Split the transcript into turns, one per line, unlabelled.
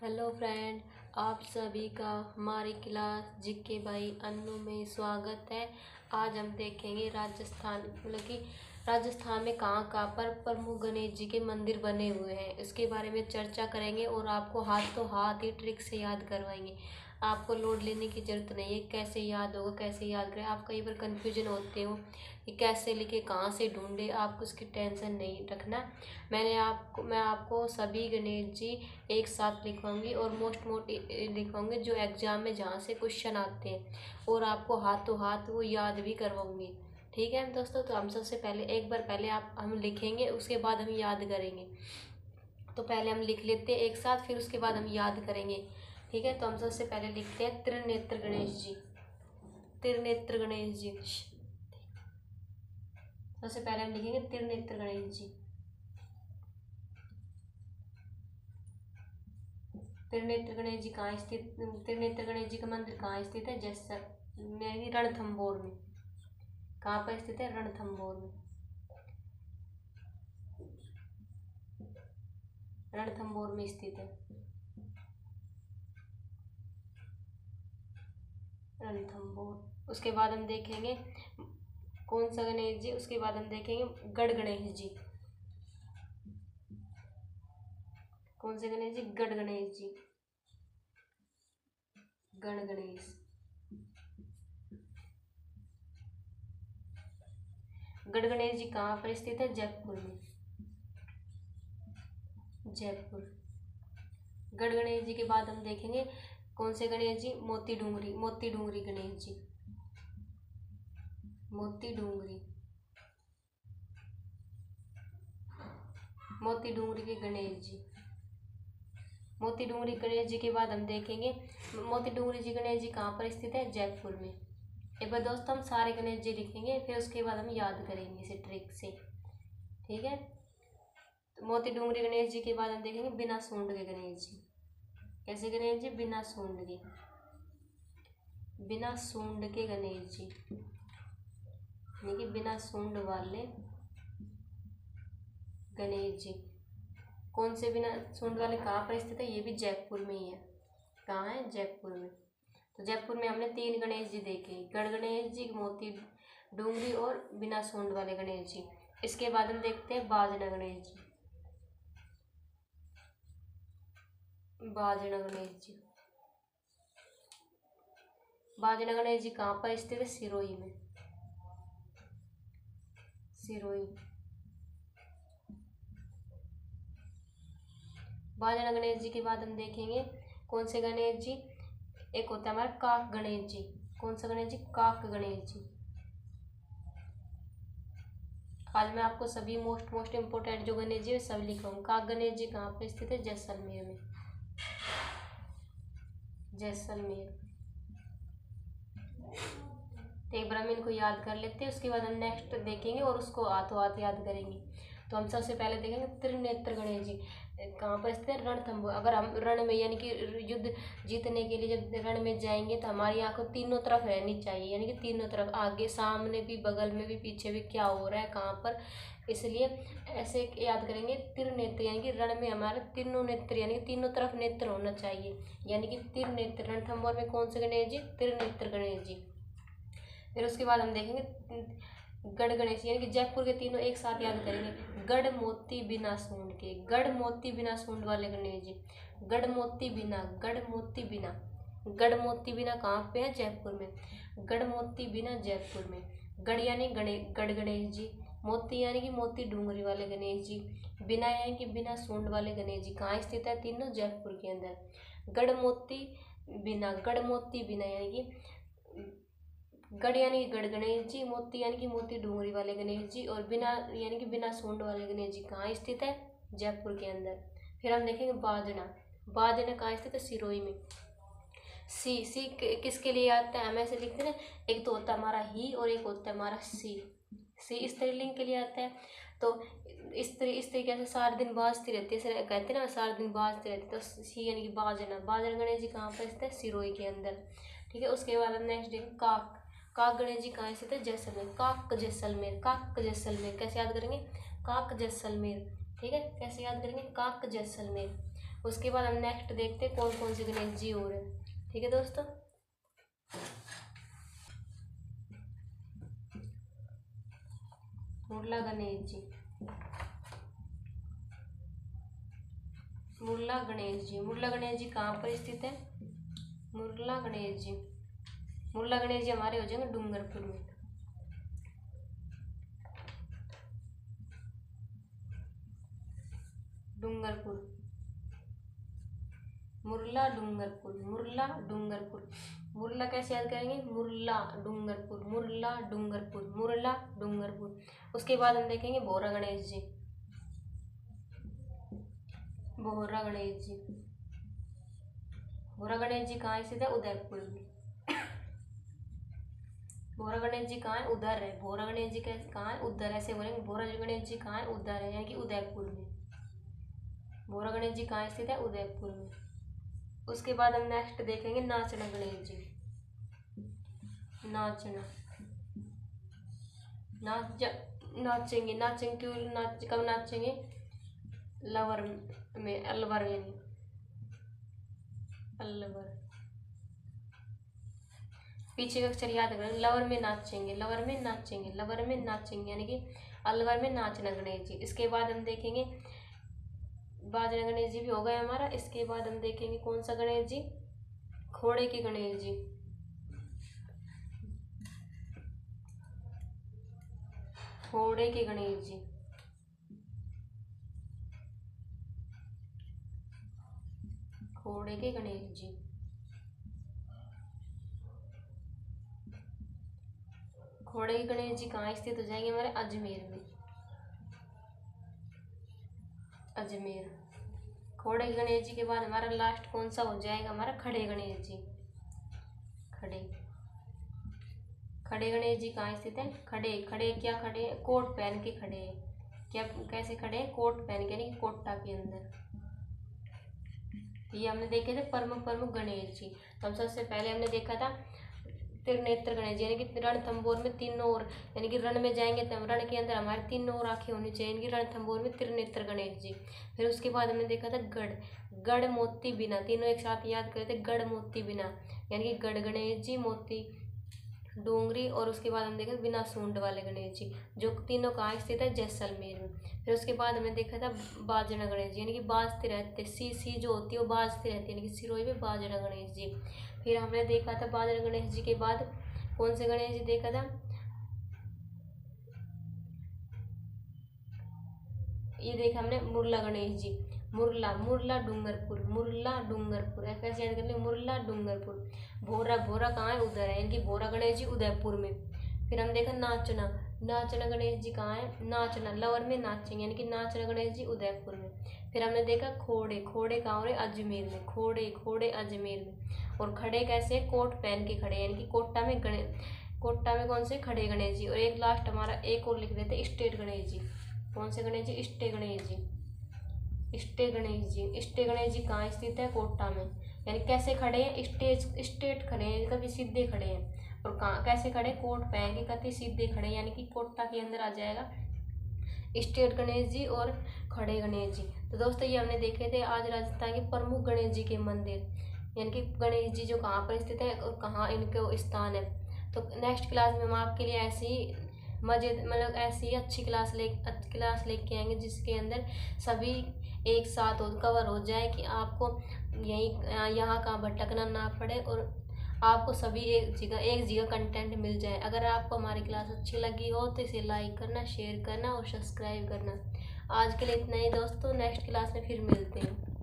Hello friend, आप सभी का हमारी क्लास जीके बाई अन्नू में स्वागत है। आज हम देखेंगे राजस्थान में कहाँ कहाँ पर प्रमुख गणेश जी के मंदिर बने हुए हैं, इसके बारे में चर्चा करेंगे और आपको हाथों हाथ ही ट्रिक से याद करवाएंगे। आपको लोड लेने की ज़रूरत नहीं है, कैसे याद होगा कैसे याद करें। आप कई बार कन्फ्यूजन होते हो कि कैसे लिखे कहाँ से ढूंढे, आपको उसकी टेंशन नहीं रखना। मैं आपको सभी गणेश जी एक साथ लिखवाऊंगी और मोस्ट लिखवाऊंगी जो एग्जाम में जहाँ से क्वेश्चन आते हैं, और आपको हाथों हाथ वो याद भी करवाऊंगी। ठीक है दोस्तों, तो हम सबसे पहले एक बार पहले हम लिखेंगे, उसके बाद हम याद करेंगे। तो पहले हम लिख लेते हैं एक साथ, फिर उसके बाद हम याद करेंगे। ठीक है, तो हम सबसे पहले लिखते हैं त्रिनेत्र गणेश जी। त्रिनेत्र गणेश जी, सबसे पहले हम लिखेंगे त्रिनेत्र गणेश जी। त्रिनेत्र गणेश जी कहाँ स्थित, त्रिनेत्र गणेश जी का मंदिर कहाँ स्थित है? जैसलमेर, रणथंभौर में। कहाँ पर स्थित है? रणथंभौर में। रणथंभौर में स्थित है, रणथंभौर। उसके बाद हम देखेंगे कौन सा गणेश जी, उसके बाद हम देखेंगे गढ़ गणेश जी। कौन से गणेश जी? गढ़ गणेश जी। गढ़ गणेश। गढ़ गणेश जी कहाँ पर स्थित है? जयपुर में। जयपुर। गढ़ गणेश जी के बाद हम देखेंगे कौन से गणेश जी? मोती डूंगरी। मोती डूंगरी गणेश जी। मोती डूंगरी। मोती डूंगरी के गणेश जी। मोती डूंगरी गणेश जी के बाद हम देखेंगे मोती डूंगरी जी गणेश जी कहाँ पर स्थित है? जयपुर में। एक बार दोस्तों हम सारे गणेश जी लिखेंगे, फिर उसके बाद हम याद करेंगे इसे ट्रिक से। ठीक है, तो मोती डूंगरी गणेश जी के बाद हम देखेंगे बिना सूंड के गणेश जी। कैसे गणेश जी? बिना सूंड के। बिना सूंड के गणेश जी, यानी कि बिना सूंड वाले गणेश जी। कौन से बिना सूंड वाले कहाँ पर स्थित है? ये भी जयपुर में ही है। कहाँ है? जयपुर में। तो जयपुर में हमने 3 गणेश जी देखे, गढ़ गणेश जी, मोती डूंगरी और बिना सूंड वाले गणेश जी। इसके बाद हम देखते हैं बाजना गणेश जी। बाजना गणेश जी। बाजना गणेश जी कहाँ पर स्थित है? सिरोही में। सिरोही। बाजना गणेश जी के बाद हम देखेंगे कौन से गणेश जी? एक होता है हमारा काक गणेश जी। कौन सा गणेश जी? काक गणेश जी। आज मैं आपको सभी मोस्ट इम्पोर्टेंट जो गणेश जी है सब लिखाऊंगा। काक गणेश जी कहाँ पर स्थित है? जैसलमेर में। जैसलमेर। तो एक बार हम इनको याद कर लेते हैं, उसके बाद हम नेक्स्ट देखेंगे और उसको हाथों हाथ याद करेंगे। तो हम सबसे पहले देखेंगे त्रिनेत्र गणेश जी कहाँ पर स्थित है? रणथंभौर। अगर हम रण में यानी कि युद्ध जीतने के लिए जब रण में जाएंगे तो हमारी आंखों तीनों तरफ रहनी चाहिए, यानी कि तीनों तरफ, आगे सामने भी, बगल में भी, पीछे भी, क्या हो रहा है कहाँ पर। इसलिए ऐसे याद करेंगे त्रिनेत्र, यानी कि रण में हमारे तीनों नेत्र, यानी कि तीनों तरफ नेत्र होना चाहिए, यानी कि त्रिनेत्र। रणथंभौर में कौन से गणेश जी? त्रिनेत्र गणेश जी। फिर उसके बाद हम देखेंगे गढ़ गणेश, यानी कि जयपुर के तीनों एक साथ याद करेंगे। गढ़ मोती बिना सूंड के। गढ़ मोती बिना सूंड वाले गणेश जी। गढ़ मोती बिना, गढ़ मोती बिना। गढ़ मोती बिना कहाँ पे है? जयपुर में। गढ़ मोती बिना जयपुर में। गढ़ यानी गढ़ गणेश जी। मोती यानी कि मोती डूंगरी वाले गणेश जी। बिना यानी कि बिना सूंड वाले गणेश जी। कहाँ स्थित है? तीनों जयपुर के अंदर। गढ़ मोती बिना, गढ़ मोती बिना यानी कि गढ़ यानी गढ़ गणेश जी, मोती यानी कि मोती डूंगरी वाले गणेश जी, और बिना यानी कि बिना सूंड वाले गणेश जी कहाँ स्थित है? जयपुर के अंदर। फिर हम देखेंगे बाजना। बाजना कहाँ स्थित है? सिरोही में। सी सी किसके लिए आता है? हम ऐसे लिखते हैं ना, एक तो होता है हमारा ही और एक होता है हमारा सी। सी स्त्रीलिंग के लिए आता है। तो स्त्री इस तरीके से सारा दिन बाजती रहती है, कहते हैं ना सारा दिन बाजती रहती है, तो सी यानी कि बाजना। बाजना गणेश जी कहाँ पर स्थित है? सिरोही के अंदर। ठीक है, उसके बाद हम नेक्स्ट देखेंगे काक। काक गणेश जी कहाँ स्थित है? जैसलमेर। काक जैसलमेर, काक जैसलमेर कैसे याद करेंगे? काक जैसलमेर। ठीक है, कैसे याद करेंगे? काक जैसलमेर। उसके बाद हम नेक्स्ट देखते हैं कौन कौन से गणेश जी हो रहे हैं। ठीक है दोस्तों, मुरला गणेश जी, मुरला गणेश जी। मुरला गणेश जी कहाँ पर स्थित है? मुरला गणेश जी, मुरला गणेश जी हमारे हो जाएंगे डूंगरपुर में। डूंगरपुर, मुरला डूंगरपुर, मुरला डूंगरपुर। मुरला कैसे याद करेंगे? मुरला डूंगरपुर, मुरला डूंगरपुर, मुरला डूंगरपुर। उसके बाद हम देखेंगे बोहरा गणेश जी, बोहरा गणेश जी। बोहरा गणेश जी कहाँ स्थित है? उदयपुर में। बोहरा गणेश जी कहाँ है? उधर है। बोहरा गणेश जी कहाँ है? उधर। ऐसे बोलेंगे बोहरा गणेश जी कहाँ है? उधर है, यानी कि उदयपुर में। बोहरा गणेश जी कहाँ स्थित है? उदयपुर में। उसके बाद हम नेक्स्ट देखेंगे नाचना गणेश जी, नाचना, नाचेंगे, नाचेंगे क्यों? कब नाचेंगे? लवर में, अलवर में, अलवर। पीछे का अक्षर याद रखना, लवर में नाचेंगे, लवर में नाचेंगे, लवर में नाचेंगे, यानी कि अलवर में नाचना गणेश जी। इसके बाद हम देखेंगे बाजना गणेश जी भी हो गए हमारा। इसके बाद हम देखेंगे कौन सा गणेश जी? खोड़े के गणेश जी, खोड़े के गणेश जी, खोड़े के गणेश जी। खोड़े के गणेश जी कहाँ स्थित हो जाएंगे? हमारे अजमेर में, अजमेर। खोड़े के गणेश जी के बाद हमारा लास्ट कौन सा हो जाएगा? हमारा खड़े गणेश जी, खड़े। खड़े गणेश जी कहाँ स्थित है? खड़े, खड़े क्या खड़े? कोट पहन के खड़े हैं। क्या, कैसे खड़े हैं? कोट पहन के, यानी कि कोटा के अंदर। ये हमने देखे थे प्रमुख प्रमुख गणेश जी। तो हम सबसे पहले हमने देखा था त्रिनेत्र गणेश जी, यानी कि रणथंभौर में तीनों ओर, यानी कि रण में जाएंगे तो रण के अंदर हमारे तीनों ओर आंखें होनी चाहिए, यानी कि रणथंभौर में त्रिनेत्र गणेश जी। फिर उसके बाद हमने देखा था गढ़, गढ़ मोती बिना, तीनों एक साथ याद करे थे, गढ़ मोती बिना, यानी कि गढ़ गणेश जी, मोती डोंगरी। और उसके बाद हम देखा बिना सूंड वाले गणेश जी, जो तीनों कहाँ स्थित है? जैसलमेर में। फिर उसके बाद हमने देखा था बाजना गणेश जी, यानी कि बाजते रहते, सी जो होती है वो बाजती रहती है, यानी कि सिरोही में बाजना गणेश जी। फिर हमने देखा था बाजना गणेश जी के बाद कौन से गणेश जी देखा था? ये देखा हमने मुरला गणेश जी, मुरला, मुरला डूंगरपुर, मुरला डूंगरपुर। कैसे याद कर ले? मुरला डूंगरपुर। भोरा, भोरा कहाँ है? उधर है, यानी कि भोरा गणेश जी उदयपुर में। फिर हम देखा नाचना, नाचना गणेश जी कहाँ है? नाचना, लवर में नाचेंगे, यानी कि नाचना गणेश जी उदयपुर में। फिर हमने देखा खोड़े, खोड़े कहाँ हो रहे? अजमेर में, खोड़े, खोड़े अजमेर में। और खड़े कैसे? कोट पहन के खड़े, यानी कि कोटा में कोटा में कौन से? खड़े गणेश जी। और एक लास्ट हमारा एक और लिख देते स्टेट गणेश जी। कौन से गणेश जी? इष्टे गणेश जी, इष्टे गणेश जी। इष्टे गणेश जी कहाँ स्थित है? कोटा में। यानी कैसे खड़े हैं? स्टेट खड़े हैं, कभी सीधे खड़े हैं। और कहाँ कैसे खड़े? कोट पहन के कभी सीधे खड़े, यानी कि कोटा के अंदर आ जाएगा स्टेट गणेश जी और खड़े गणेश जी। तो दोस्तों ये हमने देखे थे आज राजस्थान के प्रमुख गणेश जी के मंदिर, यानी कि गणेश जी जो कहाँ पर स्थित है और कहाँ इनके स्थान है। तो नेक्स्ट क्लास में हम आपके लिए ऐसी मजे मतलब ऐसी अच्छी क्लास लेके आएंगे जिसके अंदर सभी एक साथ कवर हो जाए, कि आपको यहीं यहाँ कहाँ भटकना ना पड़े और आपको सभी एक जगह कंटेंट मिल जाए। अगर आपको हमारी क्लास अच्छी लगी हो तो इसे लाइक करना, शेयर करना और सब्सक्राइब करना। आज के लिए इतना ही दोस्तों, नेक्स्ट क्लास में फिर मिलते हैं।